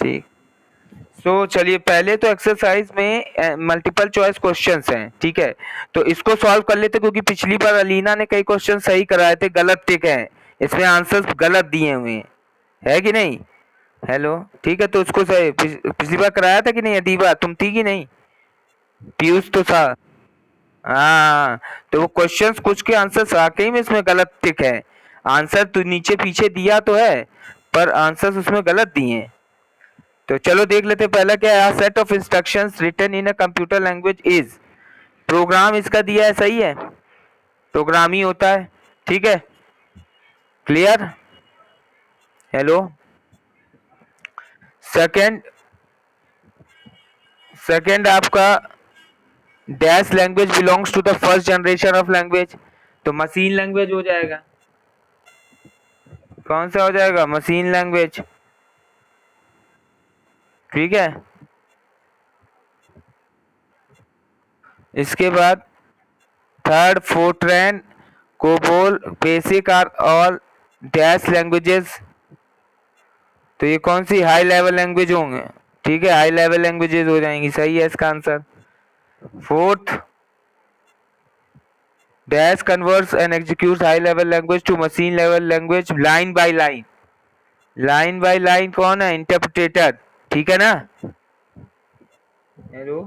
ठीक। सो चलिए, पहले तो एक्सरसाइज में मल्टीपल चॉइस क्वेश्चंस हैं, ठीक है, तो इसको सॉल्व कर लेते, क्योंकि पिछली बार अलीना ने कई क्वेश्चन सही कराए थे, गलत टिक हैं, इसमें आंसर्स गलत दिए हुए हैं, है कि नहीं? हेलो, ठीक है, तो उसको सही पिछली बार कराया था कि नहीं? अदीबा तुम थी कि नहीं? पीयूष तो था। हाँ, तो वो क्वेश्चंस कुछ के आंसर्स वाकई में इसमें गलत टिक है। आंसर तो नीचे पीछे दिया तो है, पर आंसर्स उसमें गलत दिए हैं। तो चलो देख लेते हैं, पहला क्या है, set of instructions written in a computer language is. Program इसका दिया है, सही है, प्रोग्राम ही होता है, ठीक है, क्लियर? हेलो। सेकंड, सेकंड आपका dash language belongs to the first generation of language, तो मशीन लैंग्वेज हो जाएगा। कौन सा हो जाएगा? मशीन लैंग्वेज, ठीक है। इसके बाद third, Fortran, COBOL, BASIC are all dash languages, तो ये कौन सी हाई लेवल लैंग्वेज होंगे? ठीक है, हाई लेवल लैंग्वेजेस हो जाएंगी, सही है इसका answer. Fourth, dash converts and executes high level language to machine level language line by line. Line by line कौन है? इंटरप्रेटर, ठीक है ना? Hello,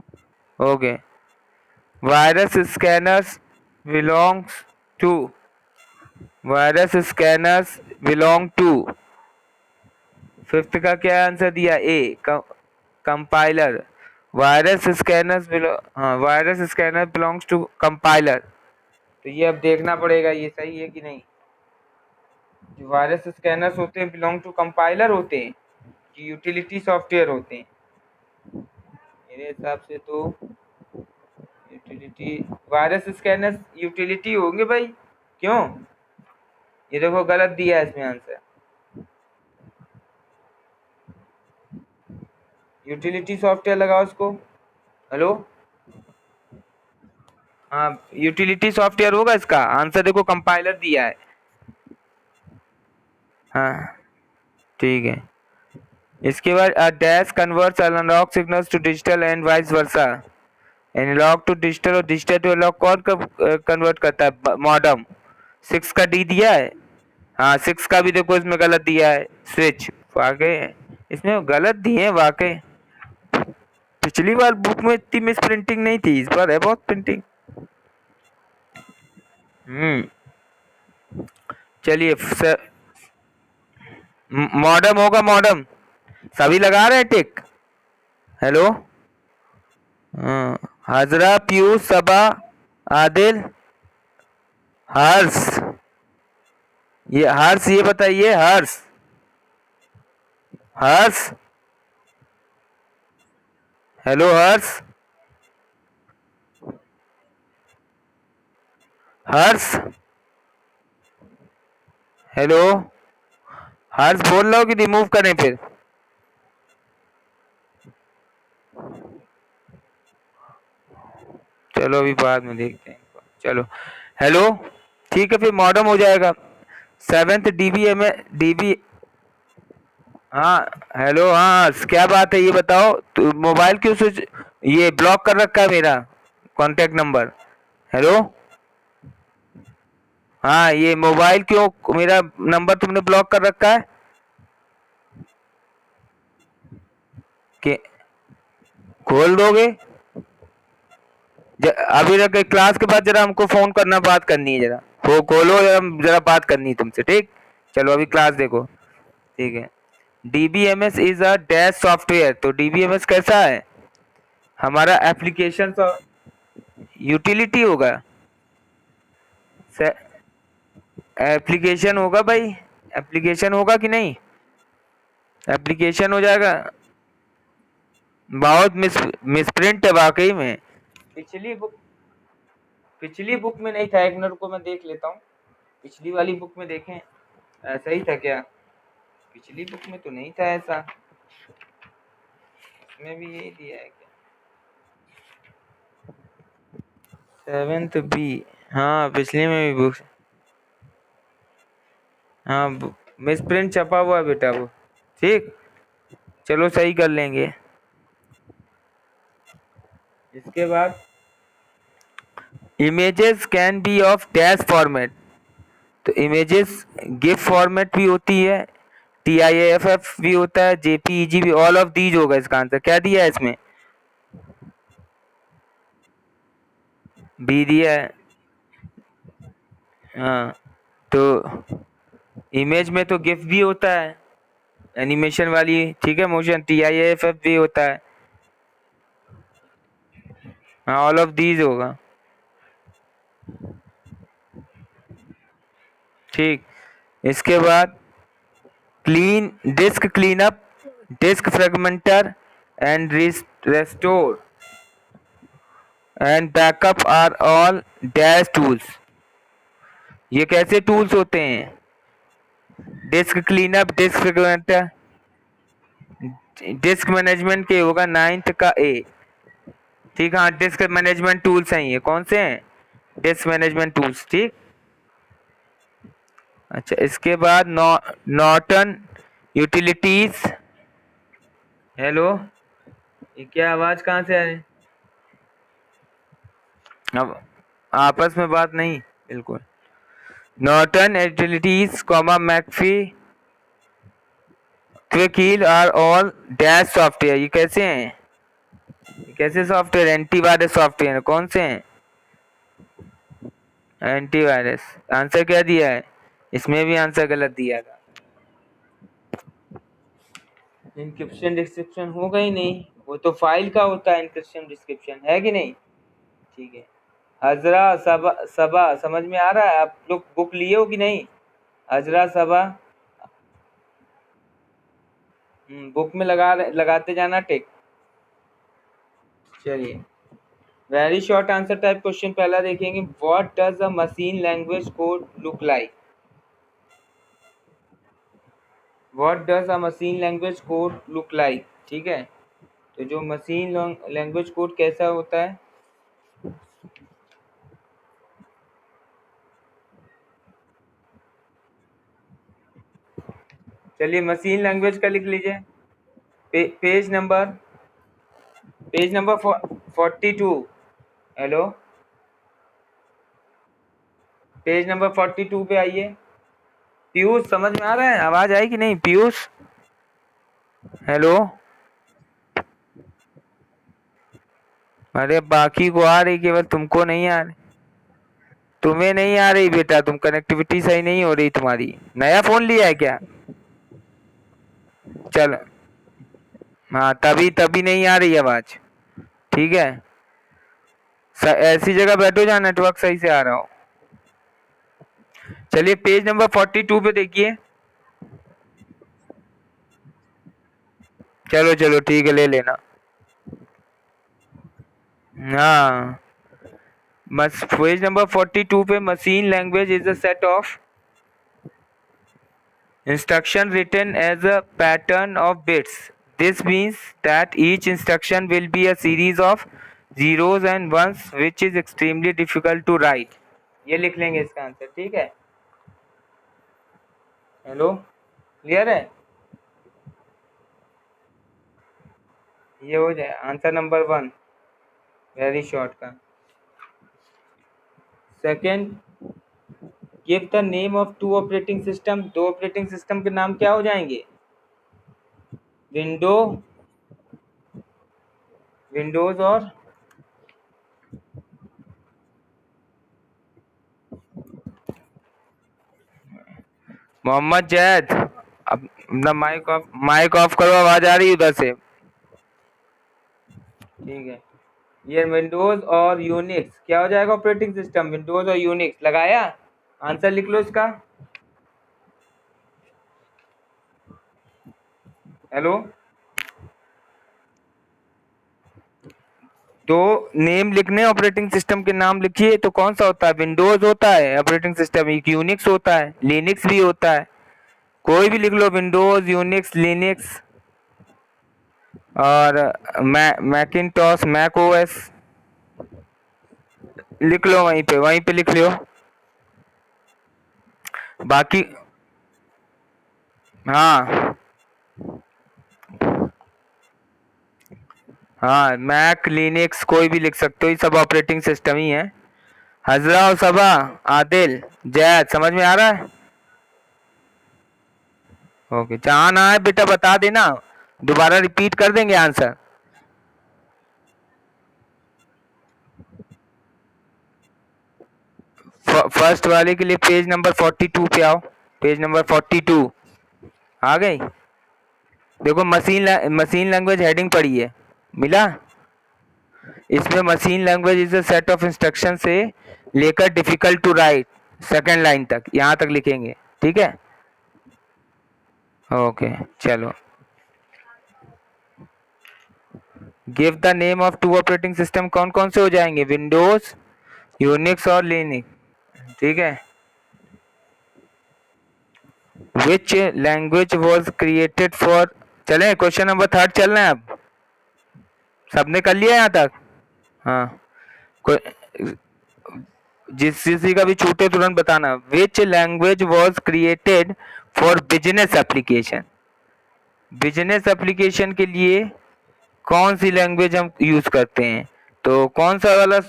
okay. Virus scanners belongs to, virus scanners belong to, fifth का क्या answer दिया? A, compiler. Virus scanners हाँ, virus scanner belongs to compiler, तो ये अब देखना पड़ेगा ये सही है कि नहीं। जो वायरस स्कैनर्स होते हैं बिलोंग टू कंपाइलर होते हैं कि यूटिलिटी सॉफ्टवेयर होते हैं? मेरे हिसाब से तो यूटिलिटी, वायरस स्कैनर्स यूटिलिटी होंगे भाई, क्यों? ये देखो गलत दिया है इसमें आंसर, यूटिलिटी सॉफ्टवेयर लगाओ इसको। हेलो, हाँ, यूटिलिटी सॉफ्टवेयर होगा इसका आंसर, देखो कंपाइलर दिया है। हाँ, ठीक है। इसके बाद dash converts analogue signals to digital and vice versa. Analogue to digital और डिजिटल टू एनालॉग कौन कन्वर्ट करता है? मॉडम। सिक्स का डी दिया है, हाँ, सिक्स का भी देखो इसमें गलत दिया है, स्विच, वाकई इसमें गलत दिए हैं वाकई। पिछली बार बुक में इतनी मिस प्रिंटिंग नहीं थी, इस बार है बहुत प्रिंटिंग। चलिए, मॉडम होगा, मॉडम, सभी लगा रहे हैं टिक। हेलो, हाजरा, पीयूष, सबा, आदिल, हर्ष, ये हर्ष, ये बताइए हर्ष, हर्ष, हेलो हर्ष, हर्ष, हेलो, हर्ष बोल रहा हो कि रिमूव करें फिर? चलो अभी बाद में देखते हैं, चलो। हेलो, ठीक है, फिर मॉडम हो जाएगा। सेवेंथ डीबीएम डीबी, हाँ, हेलो, हाँ, क्या बात है ये बताओ, तो मोबाइल क्यों स्विच, ये ब्लॉक कर रखा है मेरा कांटेक्ट नंबर? हेलो, हाँ, ये मोबाइल क्यों मेरा नंबर तुमने ब्लॉक कर रखा है? कि खोल दोगे? अभी तक क्लास के बाद जरा हमको फोन करना, बात करनी है, जरा वो खोलो, जरा बात करनी है तुमसे, ठीक? चलो अभी क्लास देखो, ठीक है। DBMS is a dash software, तो डीबीएमएस कैसा है? हमारा एप्लीकेशन यूटिलिटी होगा, एप्लीकेशन होगा भाई, एप्लीकेशन होगा कि नहीं? एप्लीकेशन हो जाएगा। बहुत मिसप्रिंट है वाकई में। पिछली बुक, पिछली बुक में नहीं था, एक मिनट को मैं देख लेता हूँ, पिछली वाली बुक में देखें ऐसा ही था क्या? पिछली बुक में तो नहीं था ऐसा, इसमें भी यही दिया है क्या? सेवेंथ बी, हाँ, पिछली में भी बुक, हाँ, मिस प्रिंट छपा हुआ है बेटा वो, ठीक। चलो सही कर लेंगे। इसके बाद images can be of dash format, तो इमेजेस गिफ फॉर्मेट भी होती है, TIFF भी होता है, JPEG भी, ऑल ऑफ दीज होगा इसका आंसर। क्या दिया है इसमें? बी दिया है। हाँ, तो इमेज में तो गिफ भी होता है, एनिमेशन वाली, ठीक है, मोशन, TIFF भी होता है। हाँ, ऑल ऑफ दीज होगा। ठीक। इसके बाद clean disk cleanup, disk fragmenter and restore and backup are all dash tools. ये कैसे टूल्स होते हैं? Disk cleanup, disk fragmenter, disk management के होगा 9th का A। ठीक, हाँ, डिस्क मैनेजमेंट टूल्स हैं ये। कौन से हैं? Disc management tools. ठीक। अच्छा, इसके बाद नॉर्टन यूटिलिटीज। हेलो, ये क्या आवाज कहाँ से आ रही? अब आपस में बात नहीं, बिल्कुल। Norton Utilities comma McAfee quick are all dash software. ये कैसे हैं? ये कैसे सॉफ्टवेयर? Antivirus software. कौन से हैं? एंटीवायरस। आंसर क्या दिया है? इसमें भी आंसर गलत दिया था। इंक्रिप्शन डिस्क्रिप्शन होगा ही नहीं, वो तो फाइल का होता है इंक्रिप्शन डिस्क्रिप्शन, है कि नहीं? ठीक है। हजरा सबा सबा समझ में आ रहा है? आप लोग बुक लिए हो कि नहीं? हजरा सबा, बुक में लगाते जाना टिक। चलिए, very short answer type question पहला देखेंगे। What does a machine language code look like? What does a machine language code look like? ठीक है, तो जो मशीन लैंग्वेज कोड कैसा होता है? चलिए, मशीन लैंग्वेज का लिख लीजिए। Page number 42। Hello, page number 42 पे आइए। पीयूष, समझ में आ रहा है? आवाज आई कि नहीं पीयूष? हेलो। अरे बाकी को आ रही, केवल तुमको नहीं आ रही। तुम्हें नहीं आ रही बेटा, तुम कनेक्टिविटी सही नहीं हो रही तुम्हारी। नया फोन लिया है क्या? चल, हाँ, तभी तभी नहीं आ रही आवाज। ठीक है, ऐसी जगह बैठो जहाँ नेटवर्क सही से आ रहा हो। चलिए, पेज नंबर 42 पे देखिए। चलो चलो, ठीक है, ले लेना। हाँ, पेज नंबर 42 पे, machine language is a set of instruction written as a pattern of bits. This means that each instruction will be a series of zeros and ones which is extremely difficult to write. ये लिख लेंगे इसका answer. ठीक है, hello, clear है? ये हो जाए आंसर नंबर 1, वेरी शॉर्ट का। Second, give the name of 2 operating system. 2 operating system के नाम क्या हो जाएंगे? विंडो, विंडोज और मोहम्मद जैद। अब अपना माइक ऑफ करो, आवाज आ रही है उधर से। ठीक है, ये विंडोज और यूनिक्स क्या हो जाएगा? ऑपरेटिंग सिस्टम विंडोज और यूनिक्स। लगाया? आंसर लिख लो इसका। हेलो, तो नेम लिखने, ऑपरेटिंग सिस्टम के नाम लिखिए। तो कौन सा होता है? विंडोज होता है ऑपरेटिंग सिस्टम, एक यूनिक्स होता है, लिनक्स भी होता है। कोई भी लिख लो, विंडोज, यूनिक्स, लिनक्स और मैकिनटॉस, मैक ओएस। लिख लो, वहीं पे लिख लो। बाकी, हाँ, हाँ, मैक लिनक्स कोई भी लिख सकते हो, ये सब ऑपरेटिंग सिस्टम ही है। हजरा और सबा, आदिल, जैद, समझ में आ रहा है? ओके, जहाँ ना है बेटा बता देना, दोबारा रिपीट कर देंगे आंसर। फर्स्ट वाले के लिए पेज नंबर 42 पे आओ, पेज नंबर 42 आ गई। देखो मशीन लैंग्वेज हेडिंग पड़ी है, मिला? इसमें machine language is a set of instruction से लेकर difficult to write second line तक, यहाँ तक लिखेंगे, ठीक है? ओके चलो। Give the name of two operating system, कौन कौन से हो जाएंगे? विंडोज, यूनिक्स और लिनक्स, ठीक है? Which language was created for, चले क्वेश्चन नंबर थर्ड चल रहे हैं अब, सबने कर लिया यहाँ तक? हाँ, जिस किसी का भी छूटे तुरंत बताना। Which language was created for business application, business application के लिए कौन सी लैंग्वेज हम यूज करते हैं? तो कौन सा वाला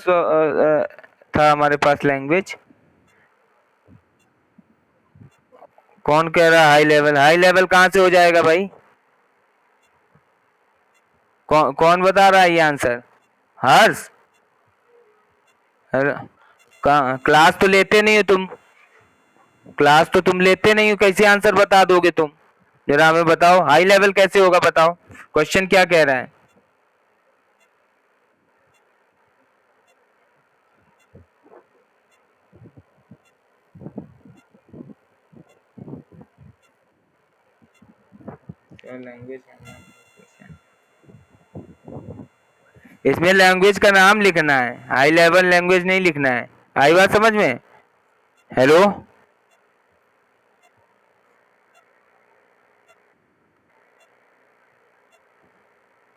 था हमारे पास लैंग्वेज? कौन कह रहा है हाई लेवल? हाई लेवल कहाँ से हो जाएगा भाई? कौन बता रहा है ये आंसर? हर्ष? क्लास तो लेते नहीं हो तुम, क्लास तो तुम लेते नहीं हो, कैसे आंसर बता दोगे तुम? जरा हमें बताओ, हाई लेवल कैसे होगा बताओ, क्वेश्चन क्या कह रहा है? लैंग्वेज, इसमें लैंग्वेज का नाम लिखना है, हाई लेवल लैंग्वेज नहीं लिखना है। आई बात समझ में? हेलो,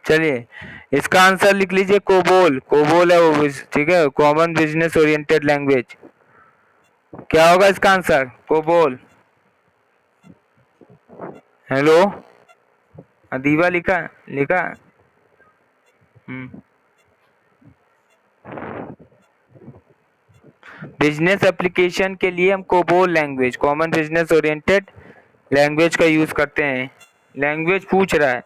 चलिए इसका आंसर लिख लीजिए, कोबोल, कोबोल है वो, ठीक है, कॉमन बिजनेस ओरिएंटेड लैंग्वेज। क्या होगा इसका आंसर? कोबोल। हेलो, अदीबा लिखा, लिखा। बिजनेस एप्लीकेशन के लिए हम COBOL language, common business oriented language का यूज करते हैं। लैंग्वेज पूछ रहा है।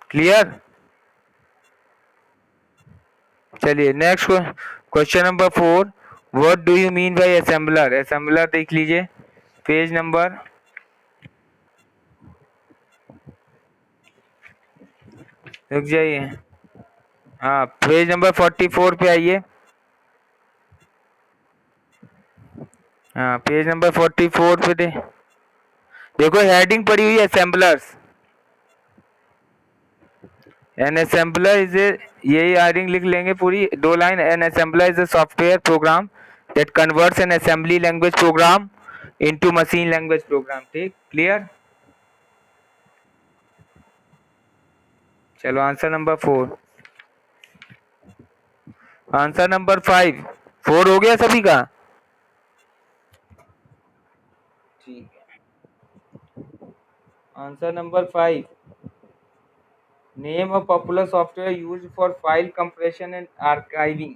क्लियर? चलिए next question number 4, what do you mean by assembler? Assembler देख लीजिए, पेज नंबर, रुक जाइए, हाँ पेज नंबर 44 पे आइए। हाँ पेज नंबर 44 पे देखो हेडिंग पड़ी हुई है assemblers. An assembler is a, यही हेडिंग लिख लेंगे पूरी 2 line. An assembler is a software program that converts an assembly language program into machine language program, ठीक? क्लियर? चलो आंसर नंबर 4। आंसर नंबर 5, 4 हो गया सभी का? ठीक है, answer number 5, name of popular software used for file compression and archiving.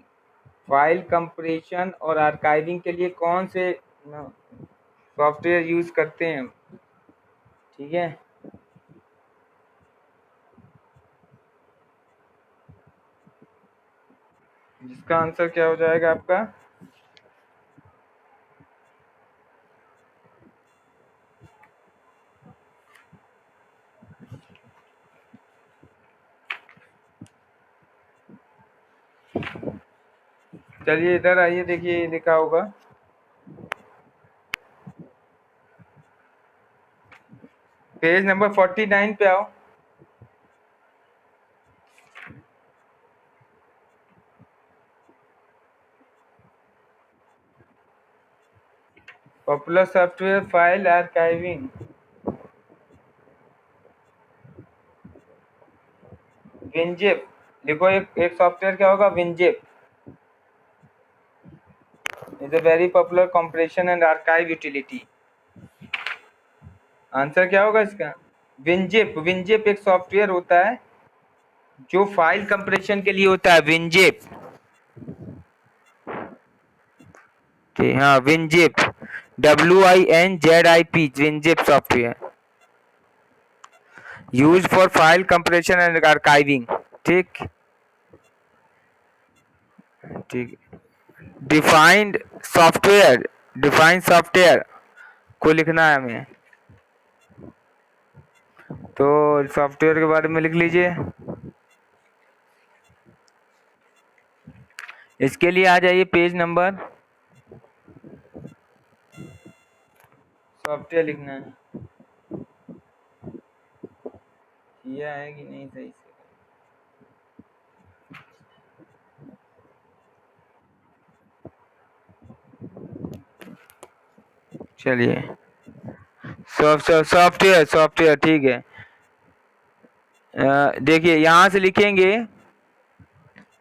File compression और archiving के लिए कौन से सॉफ्टवेयर यूज करते हैं, ठीक है? जिसका आंसर क्या हो जाएगा आपका? चलिए इधर आइए, देखिए लिखा होगा, पेज नंबर 49 पे आओ। Popular software file archiving, WinZip लिखो। एक सॉफ्टवेयर क्या होगा? WinZip is a very popular compression and archive utility. Answer क्या होगा इसका? विनजिप। विनजिप एक सॉफ्टवेयर होता है जो फाइल कंप्रेशन के लिए होता है, विनजिप। जी हाँ, WinZip, WINZIP, WinZip software use for file compression and archiving. ठीक ठीक। डिफाइंड सॉफ्टवेयर, डिफाइंड सॉफ्टवेयर को लिखना है हमें, तो सॉफ्टवेयर के बारे में लिख लीजिए। इसके लिए आ जाइए पेज नंबर, सॉफ्टवेयर लिखना है, किया है कि नहीं सही से। चलिए, सॉफ्टवेयर, सॉफ्टवेयर ठीक है। देखिए यहाँ से लिखेंगे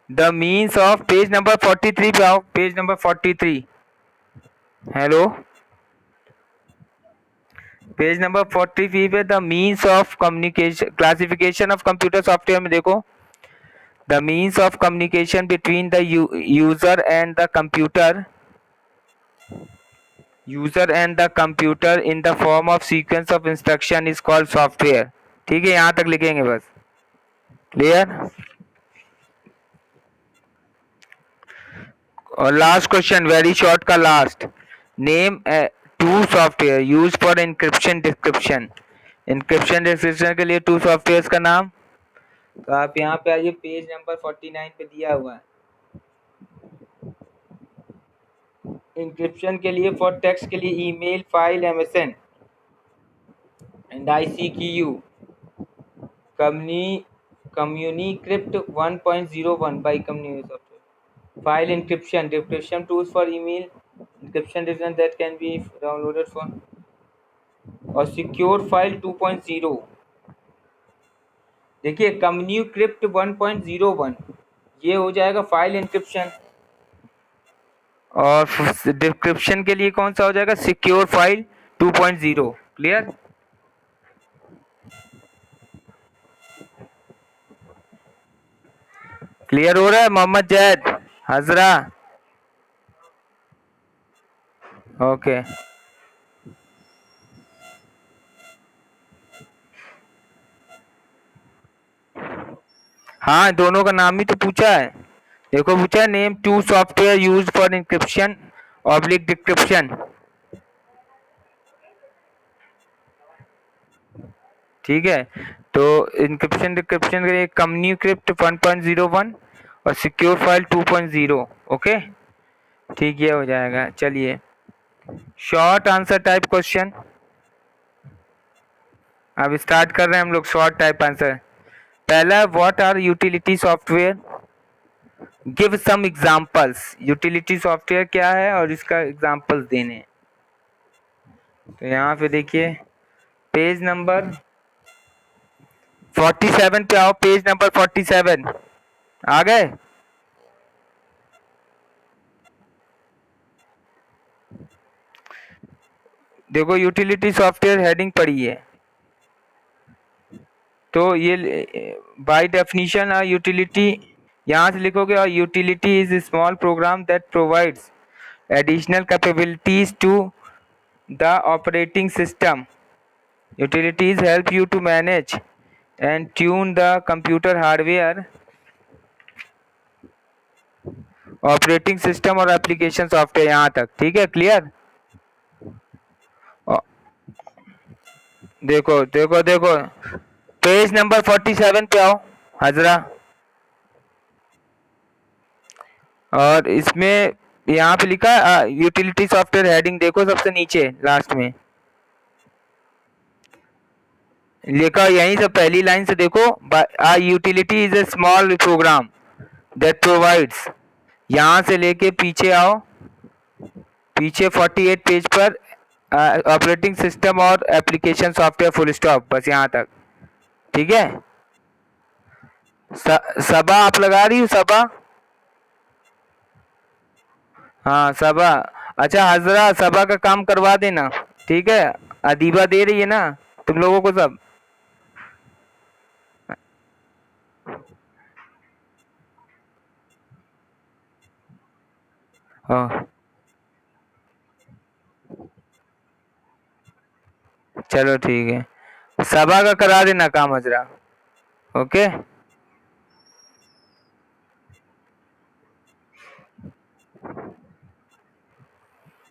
the means of, page number 43 पे आओ, page number 43। Hello, page number 43 पे the means of communication, classification of computer software में देखो, the means of communication between the user and the computer, user and the computer in the form of sequence of instruction is called software. ठीक है, यहाँ तक लिखेंगे बस। Clear? और last question, very short का last, name two software use for encryption description. Encryption description के लिए टू सॉफ्टवेयर का नाम, तो आप यहाँ पे आइए, पेज नंबर 49 पे दिया हुआ है। इंक्रिप्शन के लिए फॉर टेक्स्ट के लिए email, file, MSN and ICQ, Communicrypt 1.01 by community software. File encryption, decryption tools for email, encryption decryption that can be downloaded for, और सिक्योर फाइल 2.0। देखिए कम्युनिक्रिप्ट 1.01 ये हो जाएगा फाइल इंक्रिप्शन, और डिस्क्रिप्शन के लिए कौन सा हो जाएगा? Secure file 2.0। क्लियर? क्लियर हो रहा है मोहम्मद जैद हजरा? ओके। हाँ, दोनों का नाम ही तो पूछा है। देखो पूछा है name two software use for encryption oblique decryption. ठीक है, तो इंक्रिप्शन डिक्रिप्शन के लिए कम्युनिक्रिप्ट 1.01 और सिक्योर फाइल 2.0। ओके ठीक, ये हो जाएगा। चलिए, शॉर्ट आंसर टाइप क्वेश्चन अब स्टार्ट कर रहे हैं हम लोग। शॉर्ट टाइप आंसर, पहला, what are utility software, give some examples. Utility software क्या है और इसका एग्जांपल्स देने हैं। तो यहाँ पे देखिए पेज नंबर 47 पे आओ, पेज नंबर 47 आ गए? देखो यूटिलिटी सॉफ्टवेयर हेडिंग पड़ी है, तो ये बाय डेफिनेशन अ यूटिलिटी, यहाँ से लिखोगे, और utility is small program that provides additional capabilities to the operating system. Utilities help you to manage and tune the computer hardware, operating system और application software. यहाँ तक ठीक है? क्लियर? देखो देखो देखो, पेज नंबर 47 पे आओ हजरा, और इसमें यहाँ पे लिखा है यूटिलिटी सॉफ्टवेयर हेडिंग, देखो सबसे नीचे लास्ट में लिखा, यहीं से पहली लाइन से देखो, utility is a small program that provides, यहाँ से लेके पीछे आओ, पीछे 48 पेज पर ऑपरेटिंग सिस्टम और एप्लीकेशन सॉफ्टवेयर, फुल स्टॉप, बस यहाँ तक। ठीक है? सबा आप लगा रही हो? सबा, हाँ सबा। अच्छा हजरा, सबा का काम करवा देना, ठीक है? अदीबा दे रही है ना तुम लोगों को सब? हाँ चलो ठीक है, सभा का करा देना काम हजरा। ओके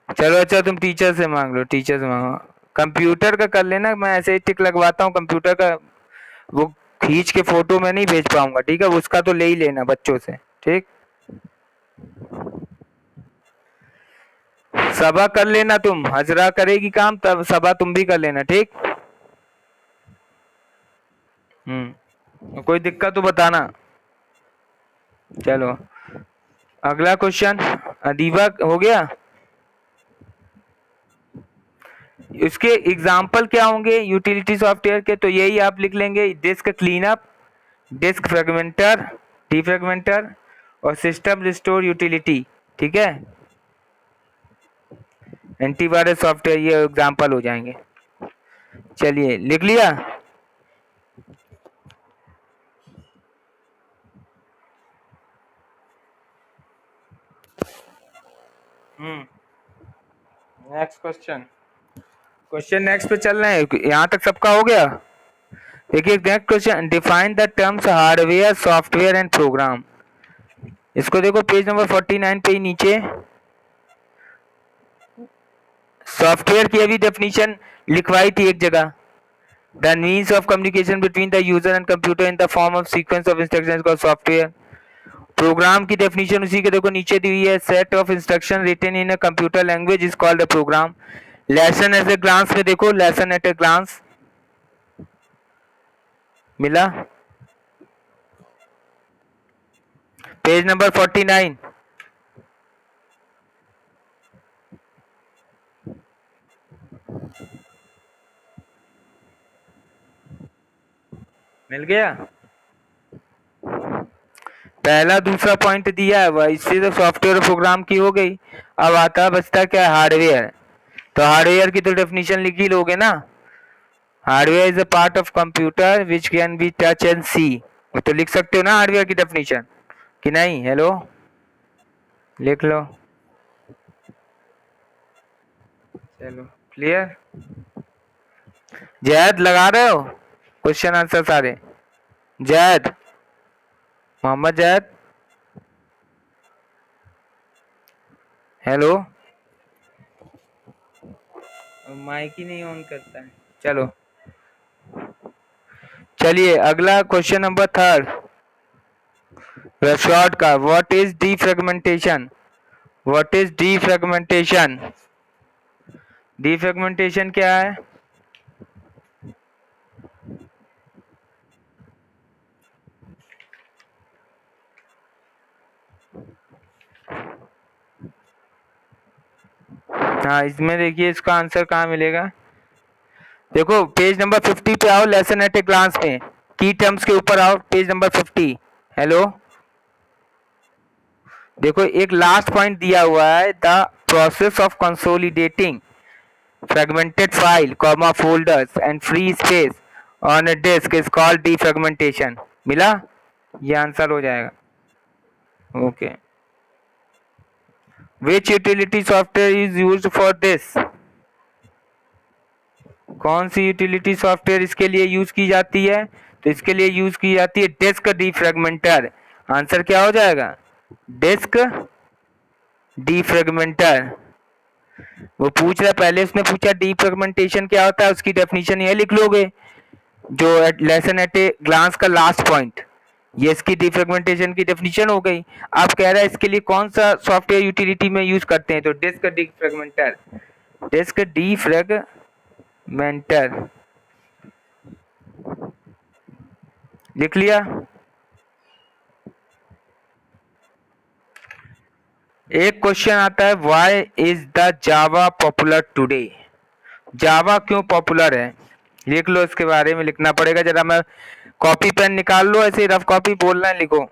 चलो अच्छा, तुम टीचर से मांग लो, टीचर से मांगो। कंप्यूटर का कर लेना, मैं ऐसे ही टिक लगवाता हूँ कंप्यूटर का। वो खींच के फोटो मैं नहीं भेज पाऊंगा, ठीक है? उसका तो ले ही लेना बच्चों से, ठीक? सभा कर लेना तुम, हजरा करेगी काम, तब सभा तुम भी कर लेना, ठीक? कोई दिक्कत तो बताना। चलो अगला क्वेश्चन, अदीबा हो गया। इसके एग्जाम्पल क्या होंगे यूटिलिटी सॉफ्टवेयर के? तो यही आप लिख लेंगे, disc cleanup, disk fragmenter, defragmenter और सिस्टम रिस्टोर यूटिलिटी, ठीक है? एंटीवायरस सॉफ्टवेयर, ये एग्जाम्पल हो जाएंगे। चलिए लिख लिया। नेक्स्ट क्वेश्चन, क्वेश्चन नेक्स्ट पे चल रहे हैं, यहाँ तक सबका हो गया? देखिए next question, define the terms hardware software and program. इसको देखो पेज नंबर 49 पे ही नीचे सॉफ्टवेयर की अभी डेफिनेशन लिखवाई थी एक जगह। The means of communication between the user and computer in the form of sequence of instructions called software. Program की डेफिनेशन उसी के देखो नीचे दी हुई है, set of instruction written in a computer language is called a program. Lesson at a glance में देखो, लेसन एट ए ग्लांस मिला, पेज नंबर 49। मिल गया? पहला दूसरा पॉइंट दिया है वह, इससे तो सॉफ्टवेयर प्रोग्राम की हो गई। अब आता बचता क्या है, हार्डवेयर। तो हार्डवेयर की तो डेफिनेशन लिख ही लोगे ना, hardware is a part of computer which can be touch and see. तो लिख सकते हो ना हार्डवेयर की डेफिनेशन, कि नहीं? हेलो, लिख लो। चलो क्लियर? जैद लगा रहे हो क्वेश्चन आंसर सारे? जैद, मोहम्मद जैद, हेलो। माइक ही नहीं ऑन करता है। चलो चलिए अगला क्वेश्चन नंबर थर्ड, शॉर्ट का, what is defragmentation? What is defragmentation? Defragmentation क्या है? हाँ इसमें देखिए इसका आंसर कहाँ मिलेगा। देखो पेज नंबर 50 पे आओ, लेसन एट ए ग्लांस में की टर्म्स के ऊपर आओ, पेज नंबर 50। हेलो, देखो एक लास्ट पॉइंट दिया हुआ है, the process of consolidating fragmented file comma folders and free space on a disk is called defragmentation. मिला? ये आंसर हो जाएगा। Okay, which utility software is used for this? कौन सी यूटिलिटी सॉफ्टवेयर इसके लिए यूज की जाती है? तो इसके लिए यूज की जाती है डिस्क डीफ्रेगमेंटर। आंसर क्या हो जाएगा? डिस्क डीफ्रेगमेंटर। वो पूछ रहा, पहले उसने पूछा डीफ्रेगमेंटेशन क्या होता है, उसकी डेफिनेशन ये लिख लोगे जो लेसन एट ए ग्लांस का लास्ट पॉइंट, ये इसकी डीफ्रेगमेंटेशन की डेफिनेशन हो गई। आप कह रहा है इसके लिए कौन सा सॉफ्टवेयर यूटिलिटी में यूज करते हैं, तो डिस्क डीफ्रेगमेंटर, डिस्क डीफ्रेगमेंटर लिख लिया। एक क्वेश्चन आता है, why is the Java popular today? Java क्यों पॉपुलर है, लिख लो, इसके बारे में लिखना पड़ेगा। जरा मैं कॉपी पेन निकाल लो, ऐसे रफ कॉपी बोलना है, लिखो।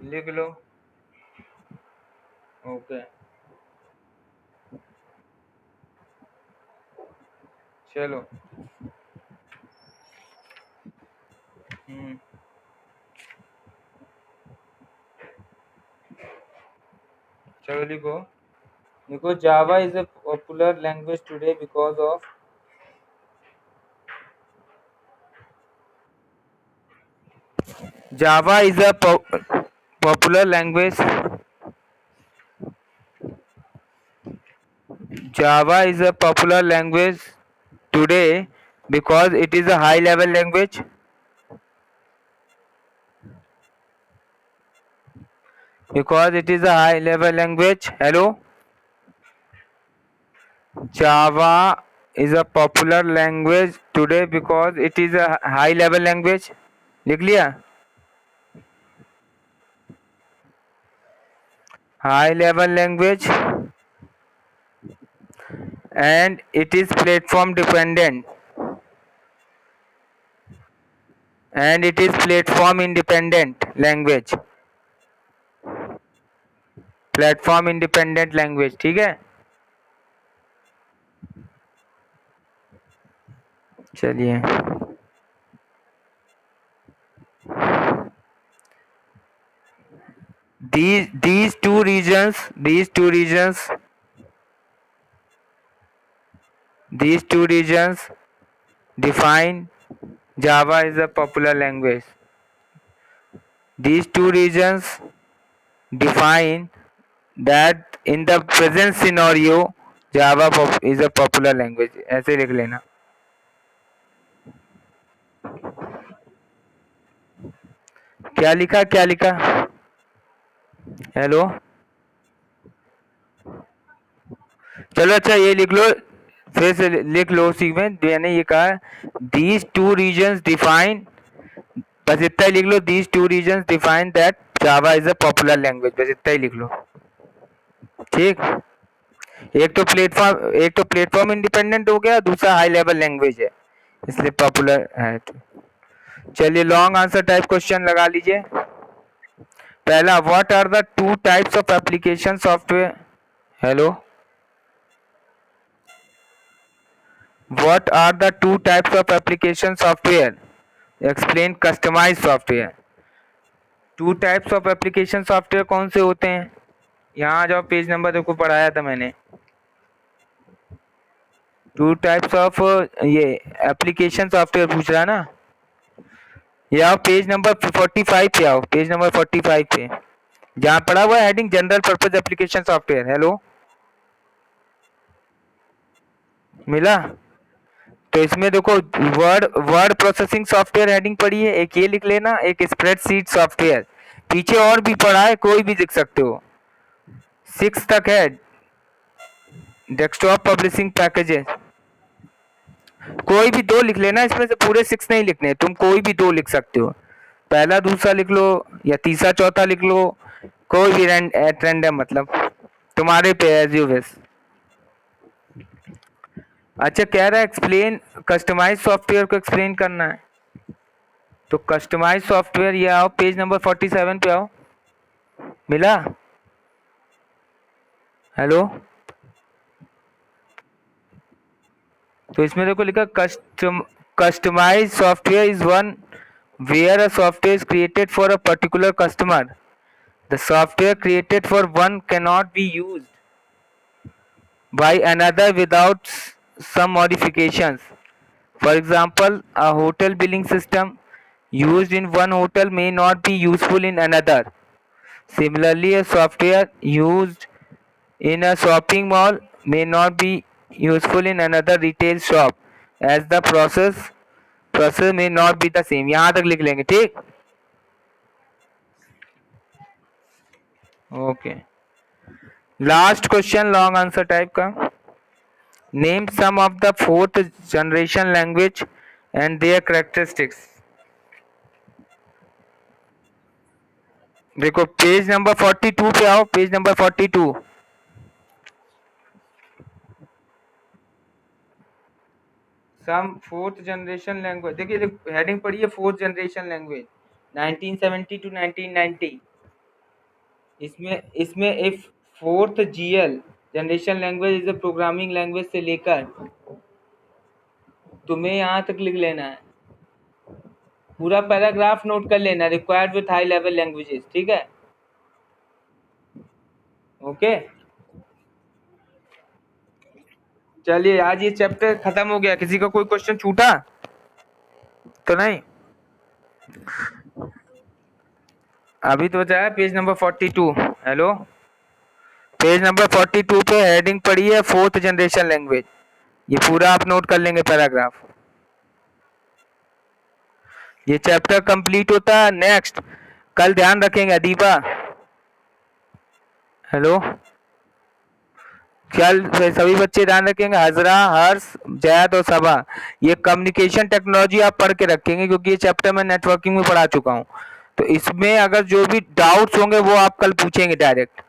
लिख लो। ओके चलो। चलो लिखो। देखो Java is a popular language today because of Java is a popular language Java is a popular language today because it is a high level language. Because it is a high level language. Hello. Java is a popular language today because it is a high level language. लिख लिया? High level language and it is platform dependent and it is platform independent language. Platform independent language ठीक है। चलिए these two regions define Java is a popular language. These two regions define that in the present scenario Java is a popular language. ऐसे लिख लेना। क्या लिखा क्या लिखा? हेलो चलो अच्छा ये लिख लो, फिर से लिख लो। उसी में मैंने ये कहा these two regions define, बस इतना ही लिख लो। these two regions define that Java is a popular language, बस इतना ही लिख लो। ठीक। एक तो प्लेटफॉर्म इंडिपेंडेंट हो गया, दूसरा हाई लेवल लैंग्वेज है इसलिए पॉपुलर है। चलिए लॉन्ग आंसर टाइप क्वेश्चन लगा लीजिए। पहला, what are the two types of application software? Hello, what are the two types of application software? Explain customise software. Two types of application software कौन से होते हैं? यहाँ जाओ, पेज नंबर देखो, पढ़ाया था मैंने। टू टाइप्स ऑफ ये एप्लीकेशन सॉफ्टवेयर पूछ रहा है ना। ये आओ पेज नंबर 45 पे आओ, पेज नंबर 45 पे जहाँ पढ़ा हुआ है heading general purpose application software. Hello, मिला? तो इसमें देखो word word processing software heading पड़ी है, एक ये लिख लेना, एक स्प्रेडशीट सॉफ्टवेयर। पीछे और भी पढ़ा है, कोई भी लिख सकते हो, 6 तक है। डेस्कटॉप पब्लिशिंग पैकेजेस, कोई भी दो लिख लेना, इसमें से पूरे 6 नहीं लिखने, तुम कोई भी दो लिख सकते हो। पहला दूसरा लिख लो या तीसरा चौथा लिख लो, कोई भी रैंडम, मतलब तुम्हारे पे एज यू विश। अच्छा कह रहा है एक्सप्लेन कस्टमाइज सॉफ्टवेयर को एक्सप्लेन करना है, तो कस्टमाइज सॉफ्टवेयर ये आओ पेज नंबर 47 पे आओ। मिला? हेलो, तो इसमें देखो लिखा customise software is one where a software is created for a particular customer. The software created for one can not be used by another without some modifications. For example, a hotel billing system used in one hotel may not be useful in another. Similarly, a software used in a shopping mall may not be useful in another retail shop, as the process may not be the same. यहाँ तक लिख लेंगे, ठीक? Okay. Last question long answer type का। Name some of the fourth generation language and their characteristics. देखो page number 42 पे आओ, page number 42। सम fourth generation language, देखिए हेडिंग पड़ी है फोर्थ जनरेशन लैंग्वेज 1970 to 1990। इसमें इसमें if fourth GL generation language is a programming language से लेकर तुम्हें यहाँ तक लिख लेना है, पूरा पैराग्राफ नोट कर लेना, required with high level languages, ठीक है। ओके, चलिए आज ये चैप्टर खत्म हो गया। किसी का कोई क्वेश्चन छूटा तो नहीं? अभी तो बचा है page number 42। Hello, page number 42 पे हेडिंग पड़ी है फोर्थ जनरेशन लैंग्वेज। ये पूरा आप नोट कर लेंगे पैराग्राफ। ये चैप्टर कंप्लीट होता है नेक्स्ट कल, ध्यान रखेंगे अदीबा। हेलो, कल सभी बच्चे ध्यान रखेंगे, हजरा, हर्ष, जैद और सबा। ये कम्युनिकेशन टेक्नोलॉजी आप पढ़ के रखेंगे क्योंकि ये चैप्टर मैं नेटवर्किंग में पढ़ा चुका हूँ। तो इसमें अगर जो भी डाउट्स होंगे वो आप कल पूछेंगे डायरेक्ट,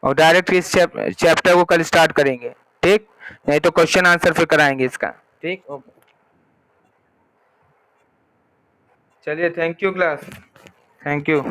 और डायरेक्ट इस चैप्टर को कल स्टार्ट करेंगे, ठीक? नहीं तो क्वेश्चन आंसर फिर कराएंगे इसका, ठीक? ओके, चलिए, thank you class, thank you.